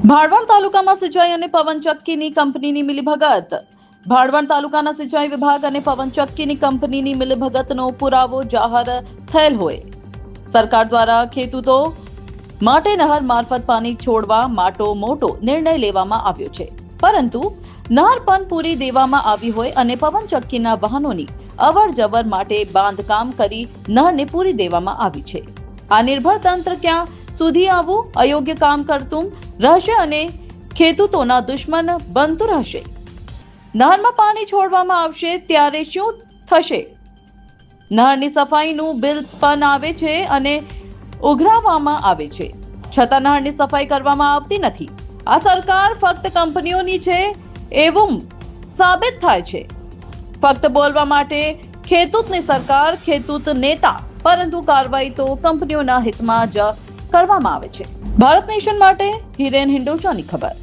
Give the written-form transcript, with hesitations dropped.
ભાડવણ તાલુકામાં સિંચાઈ અને પવનચક્કીની કંપનીની મિલીભગત. ભાડવણ તાલુકાના સિંચાઈ વિભાગ અને પવનચક્કીની કંપનીની મિલીભગતનો પુરાવો જાહેર થયેલ હોય. સરકાર દ્વારા ખેડૂતો માટે નહેર મારફત પાણી છોડવા માટે મોટો નિર્ણય લેવામાં આવ્યો છે, પરંતુ નહેર પણ પૂરી દેવામાં આવી હોય અને પવનચક્કીના વાહનોની અવર જવર માટે બાંધકામ કરી નહેરને પૂરી દેવામાં આવી છે. આ નિર્ભર તંત્ર ક્યાં સુધી આવું અયોગ્ય કામ કરતું રહેશે અને ખેડૂતોના દુશ્મન બનતું રહેશે. નહેરમાં પાણી છોડવામાં આવશે ત્યારે શું થશે? નહેરની સફાઈનું બિલ પણ આવે છે અને ઉઘરાવવામાં આવે છે, છતાં નહેરની સફાઈ કરવામાં આવતી નથી. આ સરકાર ફક્ત કંપનીઓની છે એવું સાબિત થાય છે. ફક્ત બોલવા માટે ખેડૂતની સરકાર, ખેડૂત નેતા, પરંતુ કાર્યવાહી તો કંપનીઓના હિતમાં જ કરવામાં આવે છે. ભારત નેશન માટે હિરેન હિંડોશાની ખબર.